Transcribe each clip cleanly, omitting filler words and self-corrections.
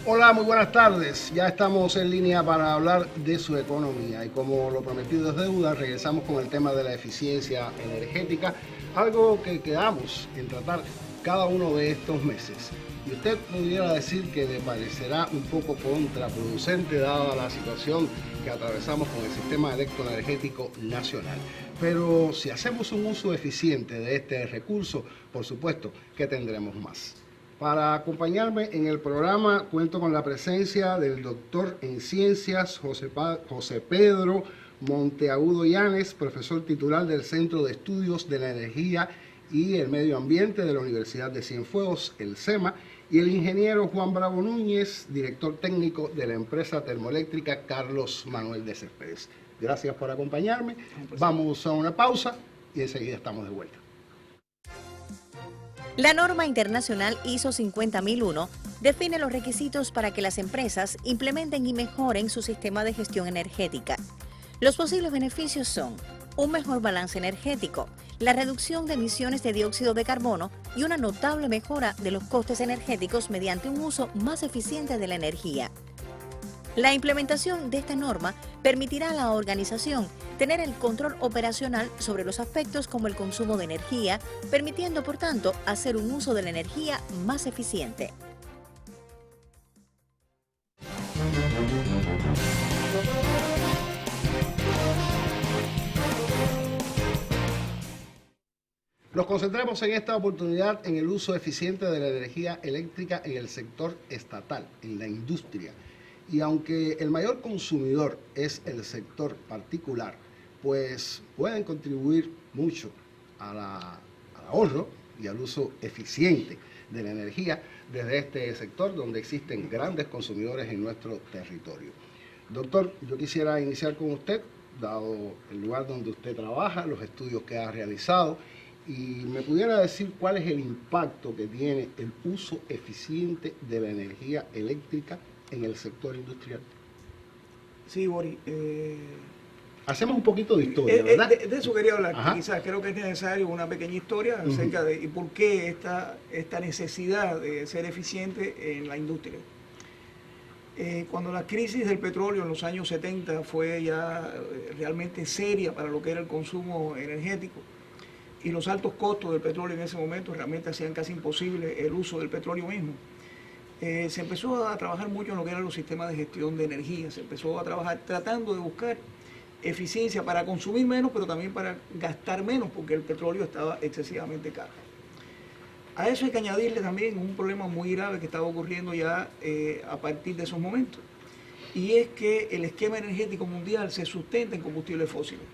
Hola, muy buenas tardes. Ya estamos en línea para hablar de su economía y como lo prometido es deuda, regresamos con el tema de la eficiencia energética, algo que quedamos en tratar cada uno de estos meses. Y usted pudiera decir que le parecerá un poco contraproducente dada la situación que atravesamos con el sistema electroenergético nacional. Pero si hacemos un uso eficiente de este recurso, por supuesto que tendremos más. Para acompañarme en el programa cuento con la presencia del doctor en ciencias José Pedro Monteagudo Llanes, profesor titular del Centro de Estudios de la Energía y el Medio Ambiente de la Universidad de Cienfuegos, el SEMA, y el ingeniero Juan Bravo Núñez, director técnico de la empresa termoeléctrica Carlos Manuel de Céspedes. Gracias por acompañarme. Vamos a una pausa y enseguida estamos de vuelta. La norma internacional ISO 50001 define los requisitos para que las empresas implementen y mejoren su sistema de gestión energética. Los posibles beneficios son un mejor balance energético, la reducción de emisiones de dióxido de carbono y una notable mejora de los costes energéticos mediante un uso más eficiente de la energía. La implementación de esta norma permitirá a la organización tener el control operacional sobre los aspectos como el consumo de energía, permitiendo, por tanto, hacer un uso de la energía más eficiente. Nos concentramos en esta oportunidad en el uso eficiente de la energía eléctrica en el sector estatal, en la industria. Y aunque el mayor consumidor es el sector particular, pues pueden contribuir mucho al ahorro y al uso eficiente de la energía desde este sector donde existen grandes consumidores en nuestro territorio. Doctor, yo quisiera iniciar con usted, dado el lugar donde usted trabaja, los estudios que ha realizado, y me pudiera decir cuál es el impacto que tiene el uso eficiente de la energía eléctrica en el sector industrial. Sí, Boris. Hacemos un poquito de historia, ¿verdad? De eso quería hablar. Ajá. Quizás creo que es necesario una pequeña historia acerca de y por qué esta necesidad de ser eficiente en la industria. Cuando la crisis del petróleo en los años 70 fue ya realmente seria para lo que era el consumo energético y los altos costos del petróleo en ese momento realmente hacían casi imposible el uso del petróleo mismo. Se empezó a trabajar mucho en lo que eran los sistemas de gestión de energía, se empezó a trabajar tratando de buscar eficiencia para consumir menos, pero también para gastar menos, porque el petróleo estaba excesivamente caro. A eso hay que añadirle también un problema muy grave que estaba ocurriendo ya a partir de esos momentos, y es que el esquema energético mundial se sustenta en combustibles fósiles.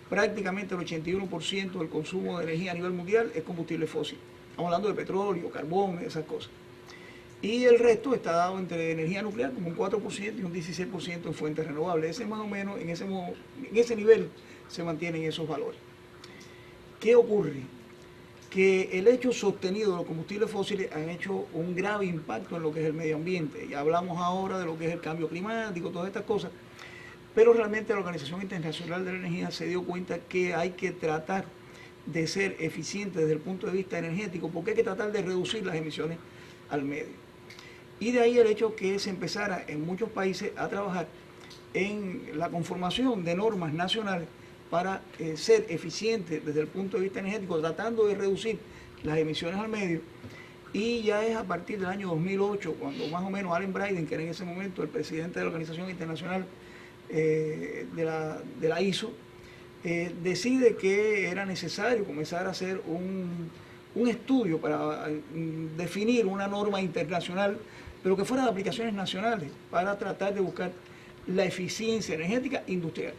Prácticamente el 81% del consumo de energía a nivel mundial es combustible fósil. Estamos hablando de petróleo, carbón, esas cosas. Y el resto está dado entre energía nuclear como un 4% y un 16% en fuentes renovables. Ese más o menos, en ese nivel se mantienen esos valores. ¿Qué ocurre? Que el hecho sostenido de los combustibles fósiles han hecho un grave impacto en lo que es el medio ambiente. Ya hablamos ahora de lo que es el cambio climático, todas estas cosas, pero realmente la Organización Internacional de la Energía se dio cuenta que hay que tratar de ser eficiente desde el punto de vista energético, porque hay que tratar de reducir las emisiones al medio. Y de ahí el hecho que se empezara en muchos países a trabajar en la conformación de normas nacionales para ser eficientes desde el punto de vista energético, tratando de reducir las emisiones al medio. Y ya es a partir del año 2008, cuando más o menos Allen Bryden, que era en ese momento el presidente de la Organización Internacional de la ISO, decide que era necesario comenzar a hacer un estudio para definir una norma internacional, pero que fuera de aplicaciones nacionales, para tratar de buscar la eficiencia energética industrial.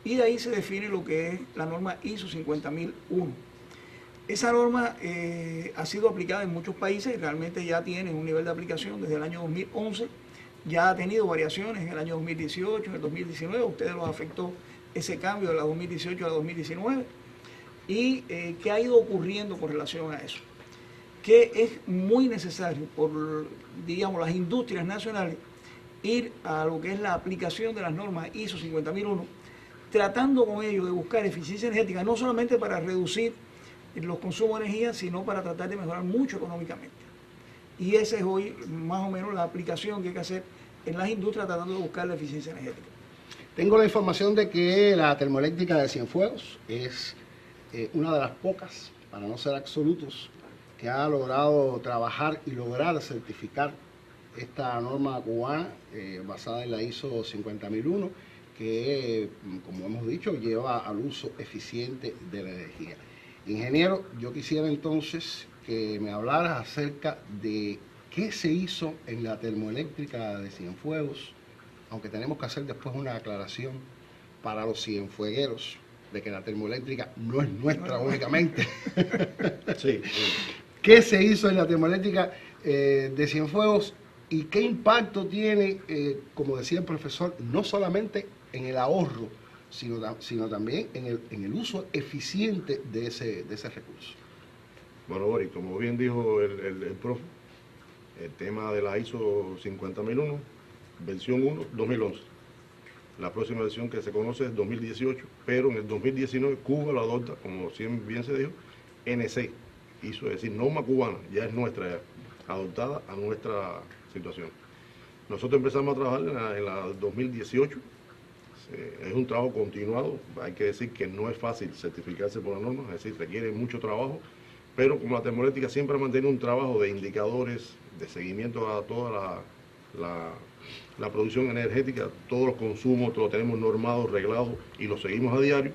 Y de ahí se define lo que es la norma ISO 50001. Esa norma ha sido aplicada en muchos países y realmente ya tiene un nivel de aplicación desde el año 2011, ya ha tenido variaciones en el año 2018, en el 2019, a ustedes los afectó ese cambio de la 2018 a la 2019, y qué ha ido ocurriendo con relación a eso. Que es muy necesario por, digamos, las industrias nacionales ir a lo que es la aplicación de las normas ISO 50001, tratando con ello de buscar eficiencia energética, no solamente para reducir los consumos de energía, sino para tratar de mejorar mucho económicamente. Y esa es hoy más o menos la aplicación que hay que hacer en las industrias tratando de buscar la eficiencia energética. Tengo la información de que la termoeléctrica de Cienfuegos es una de las pocas, para no ser absolutos, que ha logrado trabajar y lograr certificar esta norma cubana basada en la ISO 50001, que, como hemos dicho, lleva al uso eficiente de la energía. Ingeniero, yo quisiera entonces que me hablaras acerca de qué se hizo en la termoeléctrica de Cienfuegos, aunque tenemos que hacer después una aclaración para los cienfuegueros de que la termoeléctrica no es nuestra únicamente. Sí. ¿Qué se hizo en la termoeléctrica de Cienfuegos y qué impacto tiene, como decía el profesor, no solamente en el ahorro, sino también en el uso eficiente de ese recurso? Bueno, Boris, como bien dijo el profe, el tema de la ISO 50001, versión 1, 2011. La próxima versión que se conoce es 2018, pero en el 2019 Cuba lo adopta, como bien se dijo, NC, ISO, es decir, norma cubana, ya es nuestra, ya, adoptada a nuestra situación. Nosotros empezamos a trabajar en la 2018, es un trabajo continuado, hay que decir que no es fácil certificarse por la norma, es decir, requiere mucho trabajo, pero como la termoeléctrica siempre ha mantenido un trabajo de indicadores, de seguimiento a toda la producción energética, todos los consumos, todo lo tenemos normado, reglado y lo seguimos a diario.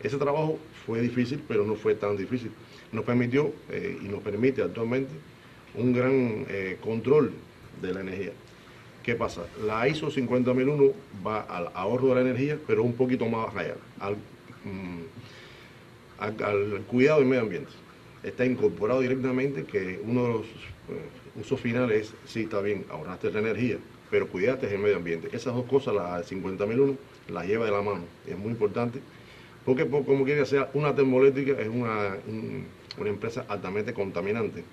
Ese trabajo fue difícil, pero no fue tan difícil. Nos permitió y nos permite actualmente un gran control de la energía. ¿Qué pasa? La ISO 50001 va al ahorro de la energía, pero un poquito más allá, al cuidado del medio ambiente. Está incorporado directamente que uno de los usos finales es, sí, está bien, ahorraste la energía, pero cuidaste el medio ambiente. Esas dos cosas, la 50001 las lleva de la mano. Es muy importante, porque como quiere hacer una termoeléctrica, es una empresa altamente contaminante.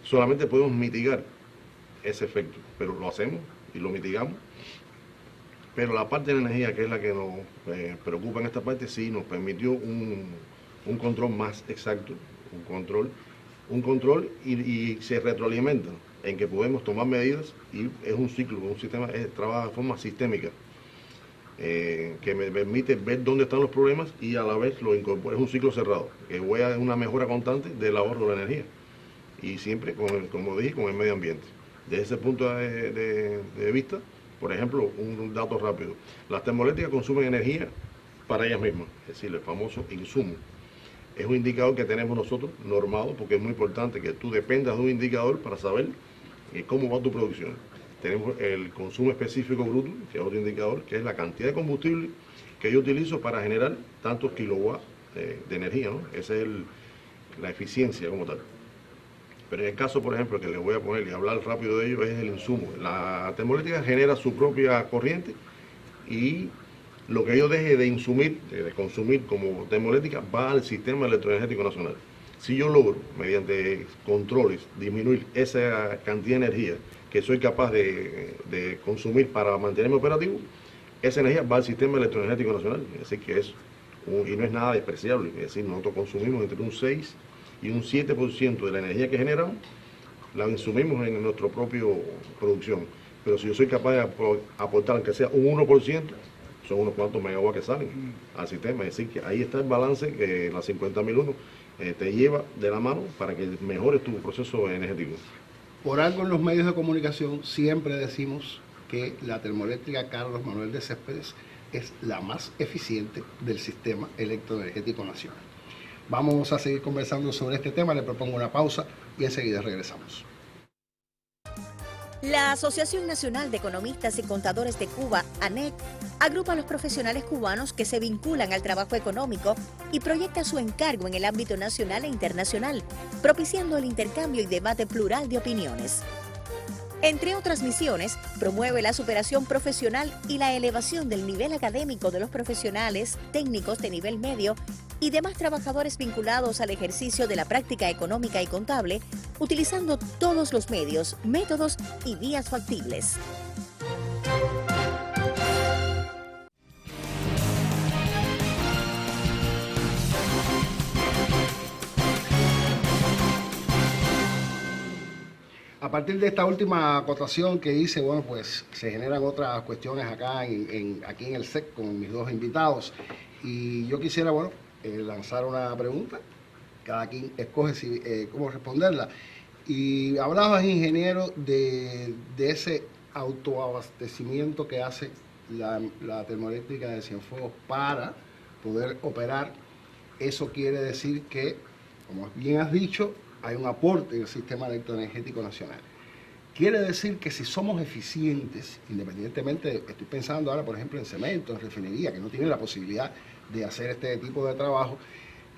Solamente podemos mitigar ese efecto, pero lo hacemos y lo mitigamos. Pero la parte de la energía, que es la que nos preocupa en esta parte, sí nos permitió un control más exacto, un control y se retroalimenta en que podemos tomar medidas y es un ciclo, un sistema, trabaja de forma sistémica, que me permite ver dónde están los problemas y a la vez lo incorpora. Es un ciclo cerrado, que voy a una mejora constante del ahorro de la energía y siempre, como dije, con el medio ambiente. Desde ese punto de vista, por ejemplo, un dato rápido, las termoeléctricas consumen energía para ellas mismas, es decir, el famoso insumo. Es un indicador que tenemos nosotros normado, porque es muy importante que tú dependas de un indicador para saber cómo va tu producción. Tenemos el consumo específico bruto, que es otro indicador, que es la cantidad de combustible que yo utilizo para generar tantos kilowatts de energía, ¿no? Esa es la eficiencia como tal. Pero en el caso, por ejemplo, que les voy a poner y hablar rápido de ello, es el insumo. La termoeléctrica genera su propia corriente y lo que yo deje de consumir como termoeléctrica va al sistema electroenergético nacional. Si yo logro, mediante controles, disminuir esa cantidad de energía que soy capaz de consumir para mantenerme operativo, esa energía va al sistema electroenergético nacional. Es decir, que y no es nada despreciable. Es decir, nosotros consumimos entre un 6 y un 7% de la energía que generamos, la insumimos en nuestra propia producción. Pero si yo soy capaz de aportar, aunque sea un 1%, son unos cuantos megawatts que salen al sistema. Es decir, que ahí está el balance que la 50001 te lleva de la mano para que mejores tu proceso energético. Por algo en los medios de comunicación siempre decimos que la termoeléctrica Carlos Manuel de Céspedes es la más eficiente del sistema electroenergético nacional. Vamos a seguir conversando sobre este tema, le propongo una pausa y enseguida regresamos. La Asociación Nacional de Economistas y Contadores de Cuba, ANEC, agrupa a los profesionales cubanos que se vinculan al trabajo económico y proyecta su encargo en el ámbito nacional e internacional, propiciando el intercambio y debate plural de opiniones. Entre otras misiones, promueve la superación profesional y la elevación del nivel académico de los profesionales, técnicos de nivel medio y demás trabajadores vinculados al ejercicio de la práctica económica y contable, utilizando todos los medios, métodos y vías factibles. A partir de esta última acotación que hice, bueno, pues se generan otras cuestiones acá aquí en el SEC con mis dos invitados. Y yo quisiera, bueno, lanzar una pregunta. Cada quien escoge cómo responderla. Y hablabas, ingeniero, de ese autoabastecimiento que hace la termoeléctrica de Cienfuegos para poder operar. Eso quiere decir que, como bien has dicho, hay un aporte en el sistema electroenergético nacional. Quiere decir que si somos eficientes, independientemente, estoy pensando ahora, por ejemplo, en cemento, en refinería, que no tienen la posibilidad de hacer este tipo de trabajo,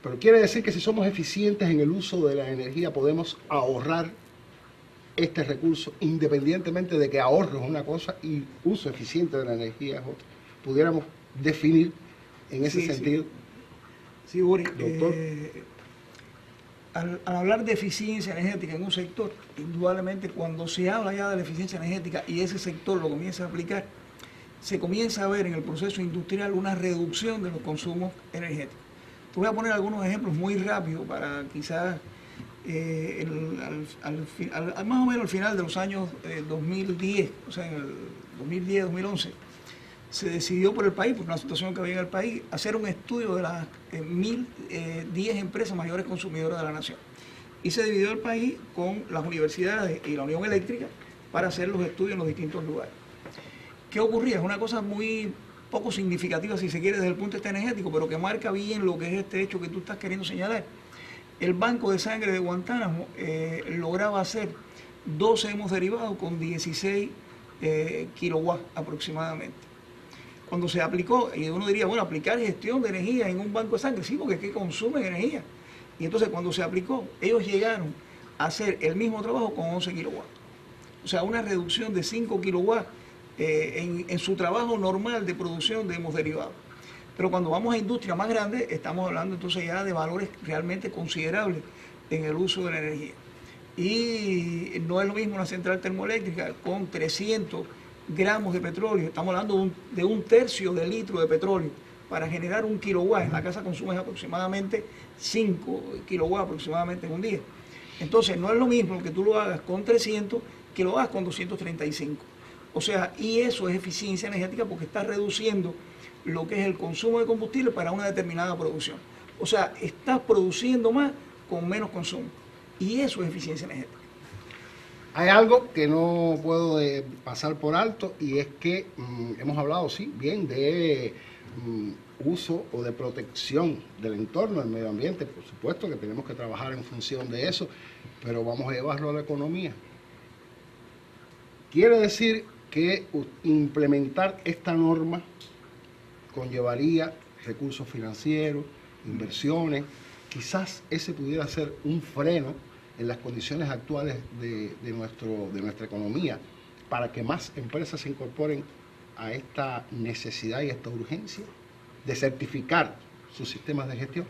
pero quiere decir que si somos eficientes en el uso de la energía, podemos ahorrar este recurso, independientemente de que ahorro es una cosa y uso eficiente de la energía es otra. Pudiéramos definir en ese sentido. Sí, Uri, doctor. Al hablar de eficiencia energética en un sector, indudablemente cuando se habla ya de la eficiencia energética y ese sector lo comienza a aplicar, se comienza a ver en el proceso industrial una reducción de los consumos energéticos. Te voy a poner algunos ejemplos muy rápidos para quizás más o menos al final de los años 2010, o sea, en el 2010-2011, se decidió por el país, por una situación que había en el país, hacer un estudio de las 10 empresas mayores consumidoras de la nación. Y se dividió el país con las universidades y la Unión Eléctrica para hacer los estudios en los distintos lugares. ¿Qué ocurría? Es una cosa muy poco significativa, si se quiere, desde el punto de vista energético, pero que marca bien lo que es este hecho que tú estás queriendo señalar. El banco de sangre de Guantánamo lograba hacer 12 hemoderivados con 16 kilowatts aproximadamente. Cuando se aplicó, y uno diría, bueno, aplicar gestión de energía en un banco de sangre, sí, porque es que consumen energía. Y entonces cuando se aplicó, ellos llegaron a hacer el mismo trabajo con 11 kilowatts. O sea, una reducción de 5 kilowatts en su trabajo normal de producción de hemoderivados. Pero cuando vamos a industria más grande, estamos hablando entonces ya de valores realmente considerables en el uso de la energía. Y no es lo mismo una central termoeléctrica con 300 gramos de petróleo, estamos hablando de un tercio de litro de petróleo para generar 1 kilowatt. En la casa consumes aproximadamente 5 kilowatts aproximadamente en un día. Entonces no es lo mismo que tú lo hagas con 300 que lo hagas con 235. O sea, y eso es eficiencia energética porque estás reduciendo lo que es el consumo de combustible para una determinada producción. O sea, estás produciendo más con menos consumo. Y eso es eficiencia energética. Hay algo que no puedo pasar por alto y es que hemos hablado, sí, bien de uso o de protección del entorno, del medio ambiente. Por supuesto que tenemos que trabajar en función de eso, pero vamos a llevarlo a la economía. Quiere decir que implementar esta norma conllevaría recursos financieros, inversiones. Quizás ese pudiera ser un freno en las condiciones actuales de nuestra economía para que más empresas se incorporen a esta necesidad y esta urgencia de certificar sus sistemas de gestión.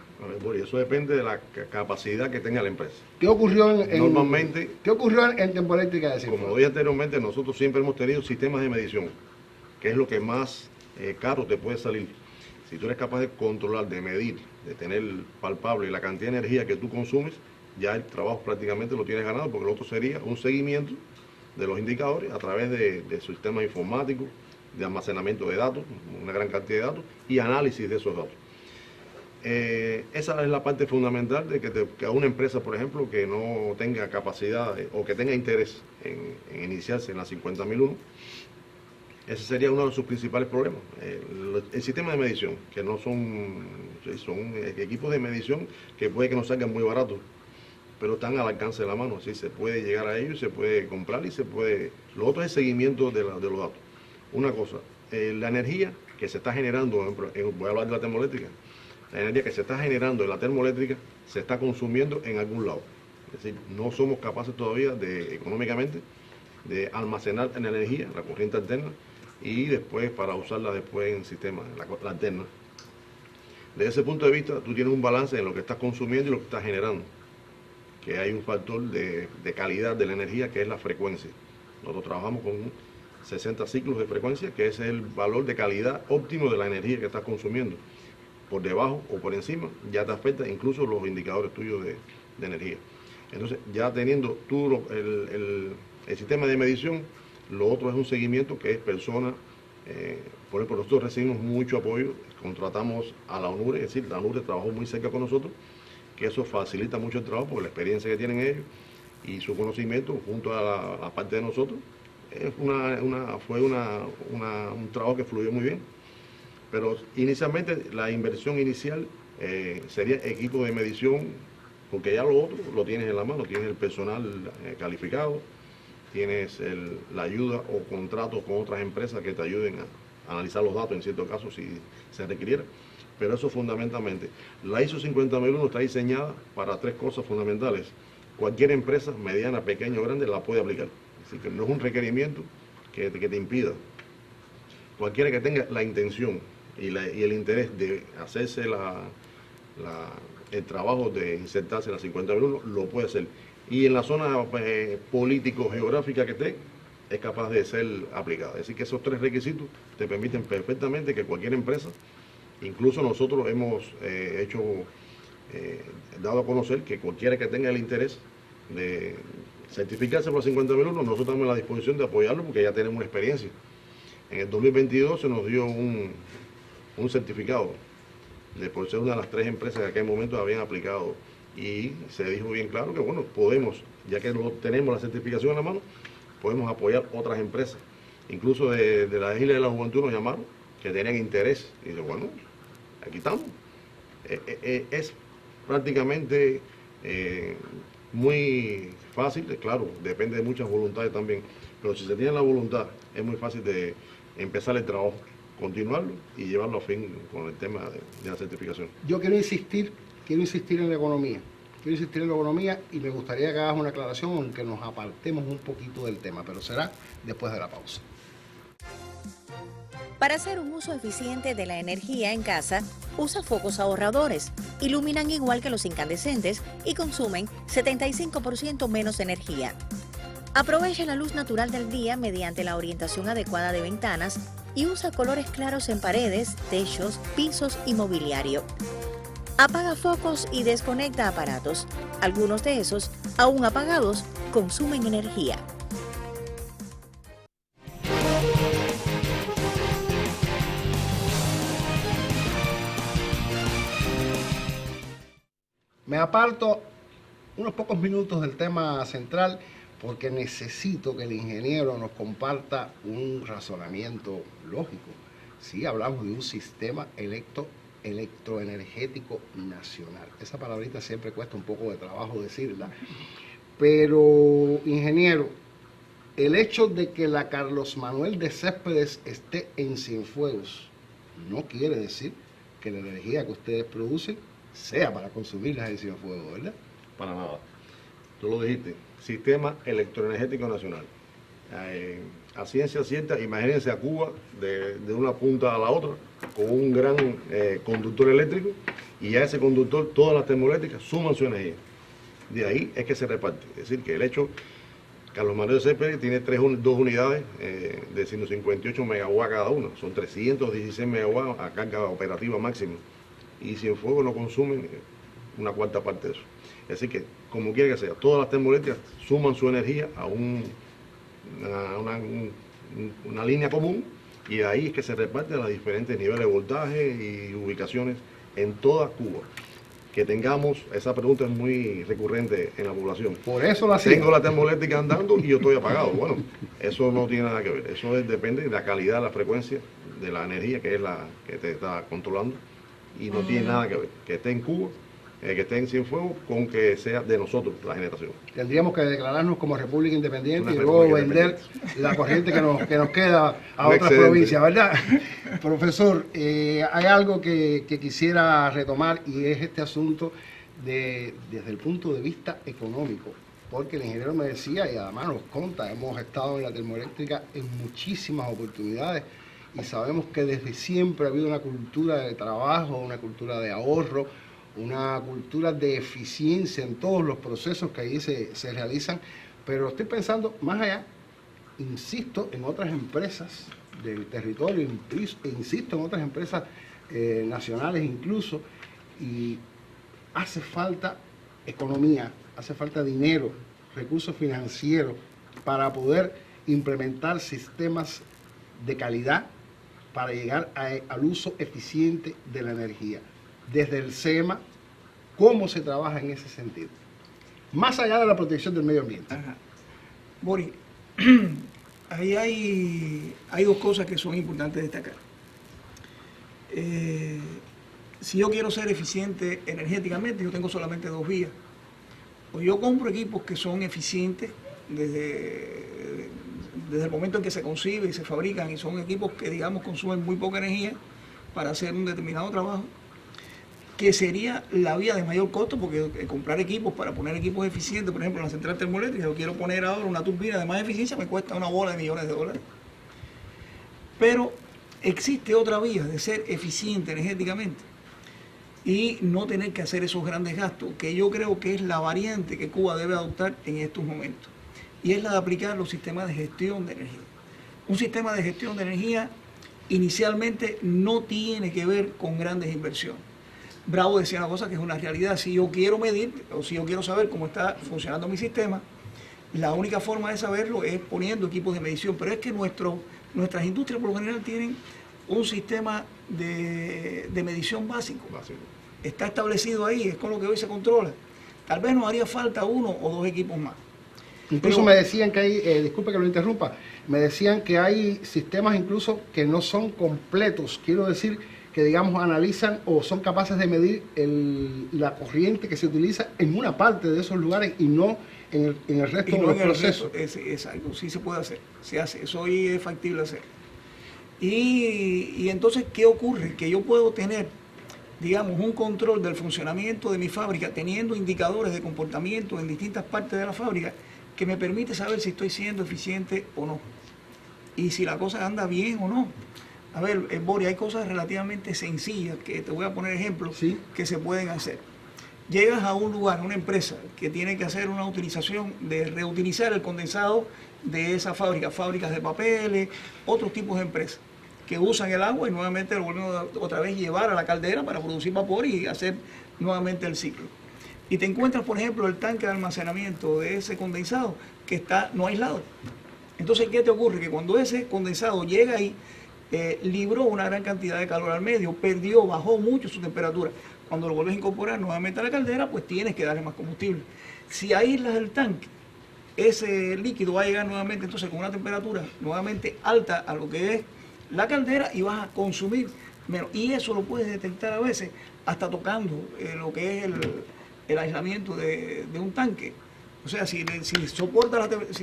Eso depende de la capacidad que tenga la empresa. ¿Qué ocurrió Normalmente, ¿qué ocurrió en Termoeléctrica de Cienfuegos? Como dije anteriormente, nosotros siempre hemos tenido sistemas de medición, que es lo que más caro te puede salir. Si tú eres capaz de controlar, de medir, de tener palpable la cantidad de energía que tú consumes, ya el trabajo prácticamente lo tienes ganado, porque lo otro sería un seguimiento de los indicadores a través de sistemas informáticos, de almacenamiento de datos, una gran cantidad de datos, y análisis de esos datos. Esa es la parte fundamental de que a una empresa, por ejemplo, que no tenga capacidad o que tenga interés en iniciarse en la 50.001, ese sería uno de sus principales problemas. El sistema de medición, que no son equipos de medición que puede que no salgan muy baratos, pero están al alcance de la mano, así se puede llegar a ellos, se puede comprar y se puede... Lo otro es el seguimiento de los datos. Una cosa, la energía que se está generando, voy a hablar de la termoeléctrica, la energía que se está generando en la termoeléctrica se está consumiendo en algún lado. Es decir, no somos capaces todavía económicamente de almacenar en energía, la corriente alterna, y después para usarla después en sistema, la alterna. Desde ese punto de vista, tú tienes un balance en lo que estás consumiendo y lo que estás generando, que hay un factor de calidad de la energía que es la frecuencia. Nosotros trabajamos con 60 ciclos de frecuencia, que ese es el valor de calidad óptimo de la energía que estás consumiendo. Por debajo o por encima ya te afecta incluso los indicadores tuyos de energía. Entonces, ya teniendo tú el sistema de medición, lo otro es un seguimiento que es persona. Por ejemplo, nosotros recibimos mucho apoyo, contratamos a la ONURE, es decir, la ONURE trabajó muy cerca con nosotros, que eso facilita mucho el trabajo por la experiencia que tienen ellos y su conocimiento junto a la parte de nosotros. Fue un trabajo que fluyó muy bien, pero inicialmente la inversión inicial sería equipo de medición, porque ya lo otro lo tienes en la mano, tienes el personal calificado, tienes la ayuda o contratos con otras empresas que te ayuden a analizar los datos en ciertos casos si se requiriera. Pero eso fundamentalmente, la ISO 50001 está diseñada para 3 cosas fundamentales. Cualquier empresa, mediana, pequeña o grande, la puede aplicar. Así que no es un requerimiento que te impida. Cualquiera que tenga la intención y el interés de hacerse el trabajo de insertarse en la 50001, lo puede hacer. Y en la zona político-geográfica que esté, es capaz de ser aplicada. Es decir, que esos 3 requisitos te permiten perfectamente que cualquier empresa, incluso nosotros hemos dado a conocer que cualquiera que tenga el interés de certificarse por la 50001, nosotros estamos en la disposición de apoyarlo porque ya tenemos una experiencia. En el 2022 se nos dio un certificado por ser una de las 3 empresas que en aquel momento habían aplicado, y se dijo bien claro que bueno, podemos, ya que tenemos la certificación en la mano, podemos apoyar otras empresas. Incluso de la Isla de la Juventud nos llamaron, que tenían interés, y dice, bueno, aquí estamos. Es prácticamente muy fácil, claro, depende de muchas voluntades también, pero si se tiene la voluntad, es muy fácil de empezar el trabajo, continuarlo y llevarlo a fin con el tema de la certificación. Yo quiero insistir en la economía. Quiero insistir en la economía y me gustaría que hagas una aclaración, aunque nos apartemos un poquito del tema, pero será después de la pausa. Para hacer un uso eficiente de la energía en casa, usa focos ahorradores. Iluminan igual que los incandescentes y consumen 75% menos energía. Aprovecha la luz natural del día mediante la orientación adecuada de ventanas y usa colores claros en paredes, techos, pisos y mobiliario. Apaga focos y desconecta aparatos. Algunos de esos, aún apagados, consumen energía. Me aparto unos pocos minutos del tema central porque necesito que el ingeniero nos comparta un razonamiento lógico. Sí, hablamos de un sistema electroenergético nacional. Esa palabrita siempre cuesta un poco de trabajo decirla. Pero, ingeniero, el hecho de que la Carlos Manuel de Céspedes esté en Cienfuegos no quiere decir que la energía que ustedes producen sea para consumirla en Cienfuegos, ¿verdad? Para nada. Tú lo dijiste, Sistema Electroenergético Nacional. A ciencia cierta, imagínense a Cuba de una punta a la otra con un gran conductor eléctrico, y a ese conductor todas las termoeléctricas suman su energía. De ahí es que se reparte. Es decir, que el hecho, Carlos Manuel de Céspedes tiene 2 unidades de 158 megawatts cada una, son 316 megawatts a carga operativa máxima, y Cienfuegos no consumen una cuarta parte de eso. Es decir que, como quiera que sea, todas las termoeléctricas suman su energía a una línea común, y de ahí es que se reparten los diferentes niveles de voltaje y ubicaciones en toda Cuba. Que tengamos, esa pregunta es muy recurrente en la población. Por eso la tengo la termoeléctrica andando y yo estoy apagado. Bueno, eso no tiene nada que ver. Eso depende de la calidad, la frecuencia de la energía, que es la que te está controlando, y no tiene nada que ver que esté en Cuba, que esté en Cienfuegos, con que sea de nosotros la generación. Tendríamos que declararnos como república independiente y luego vender la corriente que nos queda a otras provincias, ¿verdad? Profesor, hay algo que quisiera retomar, y es este asunto desde el punto de vista económico, porque el ingeniero me decía, y además nos conta, hemos estado en la termoeléctrica en muchísimas oportunidades y sabemos que desde siempre ha habido una cultura de trabajo, una cultura de ahorro, una cultura de eficiencia en todos los procesos que allí se realizan, pero estoy pensando más allá, insisto en otras empresas del territorio, insisto en otras empresas nacionales incluso, y hace falta economía, hace falta dinero, recursos financieros para poder implementar sistemas de calidad para llegar al uso eficiente de la energía. Desde el SEMA, ¿cómo se trabaja en ese sentido? Más allá de la protección del medio ambiente. Ajá. Boris, ahí hay dos cosas que son importantes destacar. Si yo quiero ser eficiente energéticamente, yo tengo solamente dos vías. O yo compro equipos que son eficientes desde el momento en que se concibe y se fabrican, y son equipos que, digamos, consumen muy poca energía para hacer un determinado trabajo, que sería la vía de mayor costo, porque comprar equipos para poner equipos eficientes, por ejemplo, en la central termoeléctrica, yo quiero poner ahora una turbina de más eficiencia, me cuesta una bola de millones de dólares. Pero existe otra vía de ser eficiente energéticamente y no tener que hacer esos grandes gastos, que yo creo que es la variante que Cuba debe adoptar en estos momentos, y es la de aplicar los sistemas de gestión de energía. Un sistema de gestión de energía inicialmente no tiene que ver con grandes inversiones. Bravo decía una cosa que es una realidad: si yo quiero medir o si yo quiero saber cómo está funcionando mi sistema, la única forma de saberlo es poniendo equipos de medición. Pero es que nuestras industrias por lo general tienen un sistema de medición básico. Está establecido ahí, es con lo que hoy se controla. Tal vez nos haría falta uno o dos equipos más. Incluso me decían que hay, disculpe que lo interrumpa, me decían que hay sistemas incluso que no son completos, quiero decir que, digamos, analizan o son capaces de medir la corriente que se utiliza en una parte de esos lugares y no en el resto de los procesos. Es algo, sí se puede hacer, se hace, eso hoy es factible hacer. Y entonces, ¿qué ocurre? Que yo puedo tener, digamos, un control del funcionamiento de mi fábrica teniendo indicadores de comportamiento en distintas partes de la fábrica que me permite saber si estoy siendo eficiente o no, y si la cosa anda bien o no. A ver, Boris, hay cosas relativamente sencillas, que te voy a poner ejemplos, ¿sí?, que se pueden hacer. Llegas a un lugar, a una empresa que tiene que hacer una utilización de reutilizar el condensado de esa fábrica, fábricas de papeles, otros tipos de empresas que usan el agua y nuevamente lo vuelven otra vez llevar a la caldera para producir vapor y hacer nuevamente el ciclo. Y te encuentras, por ejemplo, el tanque de almacenamiento de ese condensado que está no aislado. Entonces, ¿qué te ocurre? Que cuando ese condensado llega ahí, libró una gran cantidad de calor al medio, bajó mucho su temperatura. Cuando lo vuelves a incorporar nuevamente a la caldera, pues tienes que darle más combustible. Si aíslas el tanque, ese líquido va a llegar nuevamente entonces con una temperatura nuevamente alta a lo que es la caldera y vas a consumir menos. Y eso lo puedes detectar a veces hasta tocando lo que es el aislamiento de un tanque. O sea, si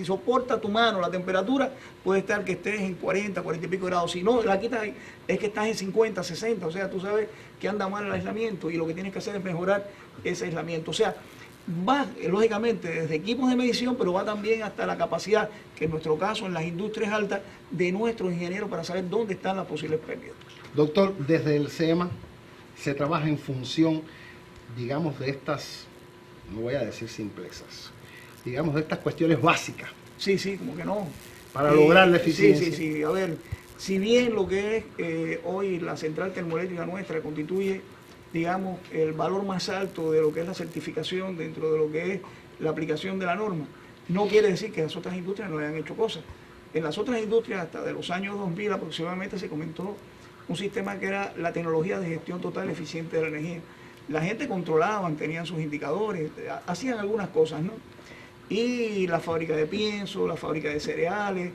soporta tu mano la temperatura, puede estar que estés en 40, 40 y pico grados. Si no la quitas, es que estás en 50, 60. O sea, tú sabes que anda mal el aislamiento y lo que tienes que hacer es mejorar ese aislamiento. O sea, va lógicamente desde equipos de medición, pero va también hasta la capacidad, que en nuestro caso en las industrias altas, de nuestros ingenieros para saber dónde están las posibles pérdidas. Doctor, desde el SEMA se trabaja en función, digamos, de estas, no voy a decir simplezas, digamos, de estas cuestiones básicas. Sí, como que no. Para lograr la eficiencia. Sí. A ver, si bien lo que es hoy la central termoeléctrica nuestra constituye, digamos, el valor más alto de lo que es la certificación dentro de lo que es la aplicación de la norma, no quiere decir que las otras industrias no hayan hecho cosas. En las otras industrias, hasta de los años 2000 aproximadamente, se comentó un sistema que era la tecnología de gestión total eficiente de la energía. La gente controlaba, tenían sus indicadores, hacían algunas cosas, ¿no? Y la fábrica de pienso, la fábrica de cereales,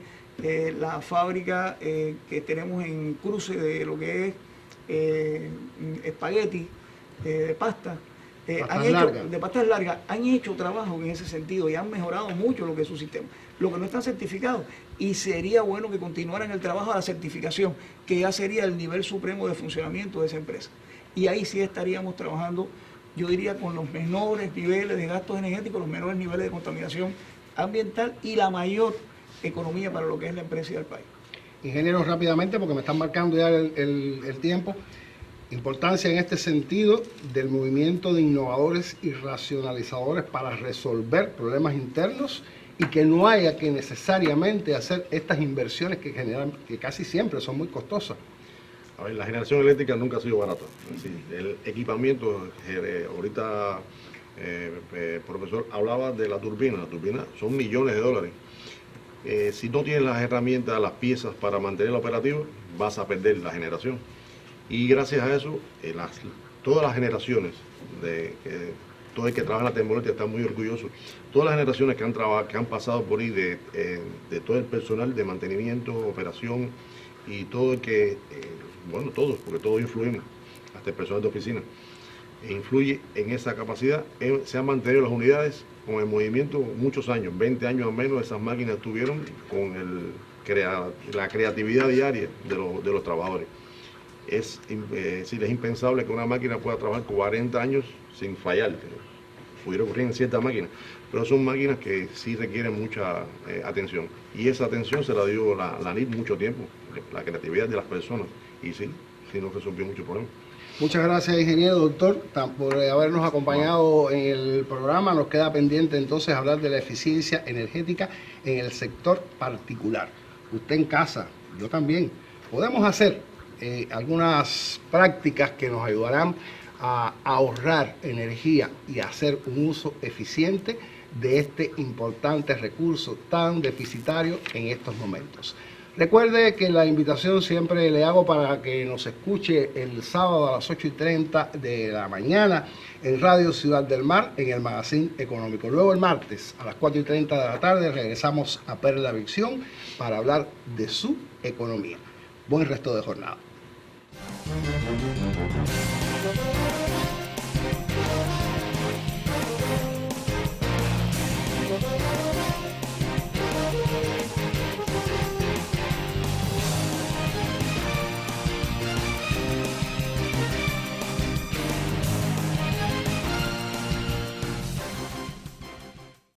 la fábrica que tenemos en cruce de lo que es espagueti, de pasta, de pastas largas, han hecho trabajo en ese sentido y han mejorado mucho lo que es su sistema. Lo que no están certificados, y sería bueno que continuaran el trabajo de la certificación, que ya sería el nivel supremo de funcionamiento de esa empresa. Y ahí sí estaríamos trabajando, yo diría, con los menores niveles de gastos energéticos, los menores niveles de contaminación ambiental y la mayor economía para lo que es la empresa y el país. Ingeniero, rápidamente, porque me están marcando ya el tiempo, importancia en este sentido del movimiento de innovadores y racionalizadores para resolver problemas internos y que no haya que necesariamente hacer estas inversiones que casi siempre son muy costosas. A ver, la generación eléctrica nunca ha sido barata. Es decir, el equipamiento, ahorita el profesor hablaba de la turbina. La turbina son millones de dólares. Si no tienes las herramientas, las piezas para mantenerla operativa, vas a perder la generación. Y gracias a eso, todas las generaciones, todo el que trabaja en la termoeléctrica está muy orgulloso. Todas las generaciones que han pasado por ahí, de todo el personal de mantenimiento, operación y todo el que, bueno, todos, porque todos influimos, hasta el personal de oficina, influye en esa capacidad. Se han mantenido las unidades con el movimiento muchos años, 20 años al menos. Esas máquinas estuvieron con la creatividad diaria de los trabajadores. Es impensable que una máquina pueda trabajar 40 años sin fallar. Pudiera ocurrir en ciertas máquinas, pero son máquinas que sí requieren mucha atención. Y esa atención se la dio la ANIT mucho tiempo, la creatividad de las personas. Y sí nos resolvió muchos problemas. Muchas gracias, ingeniero, doctor, por habernos acompañado en el programa. Nos queda pendiente entonces hablar de la eficiencia energética en el sector particular. Usted en casa, yo también, podemos hacer algunas prácticas que nos ayudarán a ahorrar energía y hacer un uso eficiente de este importante recurso tan deficitario en estos momentos. Recuerde que la invitación siempre le hago para que nos escuche el sábado a las 8:30 de la mañana en Radio Ciudad del Mar, en el Magazine Económico. Luego el martes a las 4:30 de la tarde regresamos a Perla Visión para hablar de su economía. Buen resto de jornada.